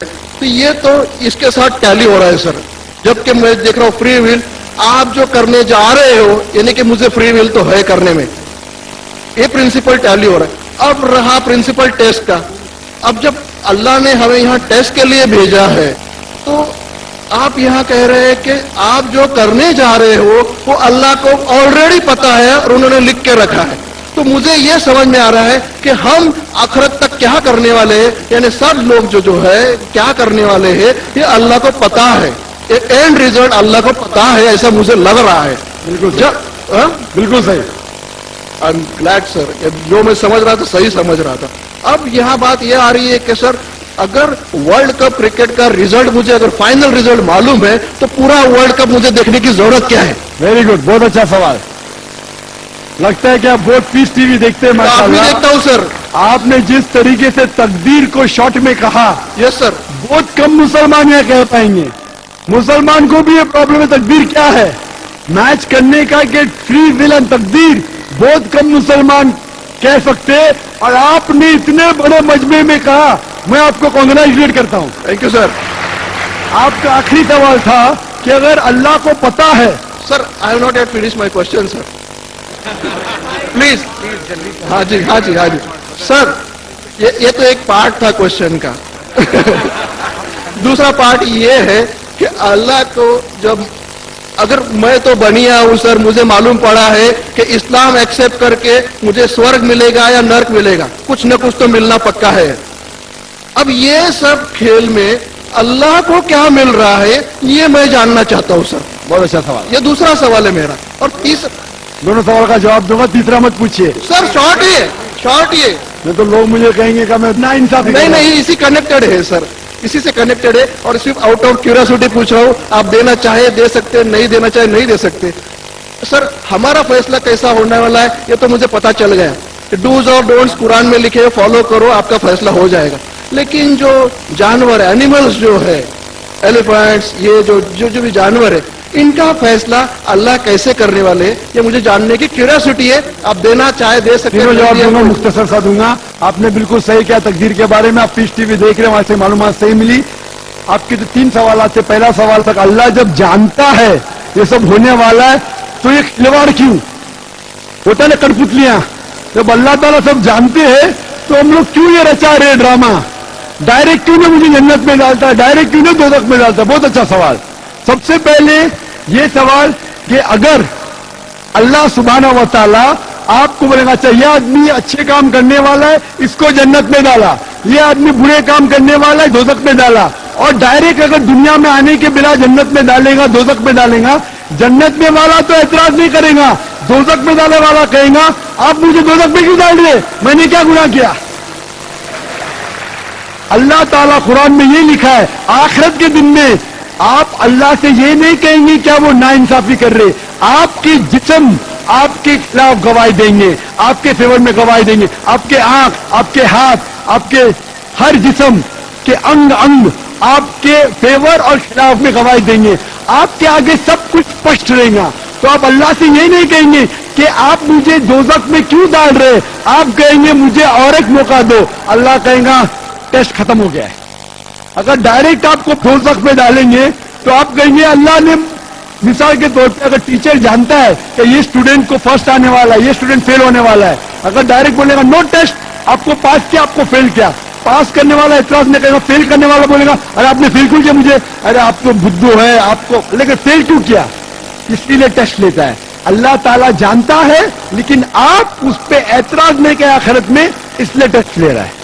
تو یہ تو اس کے ساتھ ٹیلی ہو رہا ہے سر. جبکہ میں دیکھ رہا ہوں فری ول آپ جو کرنے جا رہے ہو، یعنی کہ مجھے فری ول تو ہے کرنے میں، یہ پرنسپل ٹیلی ہو رہا ہے. اب رہا پرنسپل ٹیسٹ کا. اب جب اللہ نے ہمیں یہاں ٹیسٹ کے لیے بھیجا ہے تو آپ یہاں کہہ رہے ہیں کہ آپ جو کرنے جا رہے ہو وہ اللہ کو آلریڈی پتا ہے اور انہوں نے لکھ کے رکھا ہے. تو مجھے یہ سمجھ میں آ رہا ہے کہ ہم آخرت تک کیا کرنے والے ہیں، یعنی سب لوگ جو ہے کیا کرنے والے ہیں یہ اللہ کو پتا ہے. اینڈ ریزلٹ اللہ کو پتا ہے، ایسا مجھے لگ رہا ہے. بالکل صحیح. آئی ایم گلیڈ سر، جو میں سمجھ رہا تھا صحیح سمجھ رہا تھا. اب یہاں بات یہ آ رہی ہے کہ سر اگر ورلڈ کپ کرکٹ کا ریزلٹ مجھے اگر فائنل ریزلٹ معلوم ہے تو پورا ورلڈ کپ مجھے دیکھنے کی ضرورت کیا ہے؟ ویری گڈ، بہت اچھا سوال. لگتا ہے کہ آپ بہت پیس ٹی وی دیکھتے ہیں. آپ بھی دیکھتا ہوں سر. آپ نے جس طریقے سے تقدیر کو شارٹ میں کہا، یس سر، بہت کم مسلمان یہ کہہ پائیں گے. مسلمان کو بھی یہ پرابلم ہے تقدیر کیا ہے میچ کرنے کا، کہ فری ول اینڈ تقدیر بہت کم مسلمان کہہ سکتے. اور آپ نے اتنے بڑے مجمع میں کہا، میں آپ کو کانگریچولیٹ کرتا ہوں. Thank you sir. آپ کا آخری سوال تھا کہ اگر اللہ کو پتا ہے. Sir I have not yet finish my question sir, please. ہاں جی ہاں جی ہاں جی سر، یہ تو ایک پارٹ تھا کوشچن کا. دوسرا پارٹ یہ ہے کہ اللہ کو جب اگر میں تو بنیا ہوں سر، مجھے معلوم پڑا ہے کہ اسلام ایکسپٹ کر کے مجھے سورگ ملے گا یا نرک ملے گا، کچھ نہ کچھ تو ملنا پکا ہے. اب یہ سب کھیل میں اللہ کو کیا مل رہا ہے یہ میں جاننا چاہتا ہوں سر. بہت اچھا سوال. یہ دوسرا سوال ہے میرا. اور دونوں سوال کا جواب دوں گا، تیسرا مت پوچھیے سر. شارٹ ہی ہے، شارٹ ہی ہے. نہیں تو لوگ مجھے کہیں گے کہ میں نا انصافی. نہیں، اسی کنیکٹڈ ہے سر، اسی سے کنیکٹڈ ہے. اور صرف آؤٹ آف کیوریوسٹی پوچھ رہا ہوں. آپ دینا چاہے دے سکتے، نہیں دینا چاہے نہیں دے سکتے. سر ہمارا فیصلہ کیسا ہونے والا ہے یہ تو مجھے پتا چل گیا کہ ڈوز اور ڈونٹس قرآن میں لکھے، فالو کرو، آپ کا فیصلہ ہو جائے گا. لیکن جو جانور اینیملز جو ہے، ایلیفینٹس، یہ جو بھی جانور ہے، ان کا فیصلہ اللہ کیسے کرنے والے ہیں یہ مجھے جاننے کی کیوریوسٹی ہے. آپ دینا چاہے دے سکتے. جواب دوں گا، مختصر سا دوں گا. آپ نے بالکل صحیح کیا تقدیر کے بارے میں. آپ پیس ٹی وی دیکھ رہے ہیں، وہاں سے معلومات صحیح ملی. آپ کے جو 3 سوالات تھے، پہلا سوال تک اللہ جب جانتا ہے یہ سب ہونے والا ہے تو یہ کھلواڑ کیوں ہوتا ہے نا، کٹپتلیاں. جب اللہ تعالیٰ سب جانتے ہیں تو ہم لوگ کیوں یہ رچا رہے ڈرامہ؟ ڈائریکٹ کیوں نہ مجھے جنت میں ڈالتا ہے، ڈائریکٹ کیوں نہ دوزخ میں ڈالتا ہے؟ بہت اچھا سوال. سب سے پہلے یہ سوال کہ اگر اللہ سبحانہ و تعالیٰ آپ کو بولے گا اچھا یہ آدمی اچھے کام کرنے والا ہے اس کو جنت میں ڈالا، یہ آدمی برے کام کرنے والا ہے دوزخ میں ڈالا، اور ڈائریکٹ اگر دنیا میں آنے کے بلا جنت میں ڈالے گا دوزخ میں ڈالے گا، جنت میں والا تو اعتراض نہیں کرے گا، دوزخ میں ڈالنے والا کہے گا آپ مجھے دوزخ میں کیوں ڈال رہے، میں نے کیا گناہ کیا؟ اللہ تعالیٰ قرآن میں یہ لکھا ہے آخرت کے دن میں آپ اللہ سے یہ نہیں کہیں گے کیا وہ ناانصافی کر رہے، آپ کے جسم آپ کے خلاف گواہی دیں گے، آپ کے فیور میں گواہی دیں گے. آپ کے آنکھ، آپ کے ہاتھ، آپ کے ہر جسم کے انگ آپ کے فیور اور خلاف میں گواہی دیں گے. آپ کے آگے سب کچھ اسپشٹ رہے گا. تو آپ اللہ سے یہ نہیں کہیں گے کہ آپ مجھے دوزخ میں کیوں ڈال رہے، آپ کہیں گے مجھے اور ایک موقع دو. اللہ کہے گا ٹیسٹ ختم ہو گیا ہے. اگر ڈائریکٹ آپ کو دوزخ میں ڈالیں گے تو آپ کہیں گے اللہ نے، مثال کے طور پہ اگر ٹیچر جانتا ہے کہ یہ اسٹوڈنٹ کو فرسٹ آنے والا ہے، یہ اسٹوڈنٹ فیل ہونے والا ہے، اگر ڈائریکٹ بولے گا نو ٹیسٹ، آپ کو پاس کیا، آپ کو فیل کیا، پاس کرنے والا اعتراض نہیں کرے گا، فیل کرنے والا بولے گا ارے آپ نے فیل کیوں کیا مجھے، ارے آپ تو بدھو ہے آپ کو، لیکن فیل کیوں کیا، اس لیے ٹیسٹ لیتا ہے. اللہ تعالیٰ جانتا ہے لیکن آپ اس پہ اعتراض نہیں کیا آخرت میں، اس لیے ٹیسٹ لے رہا ہے.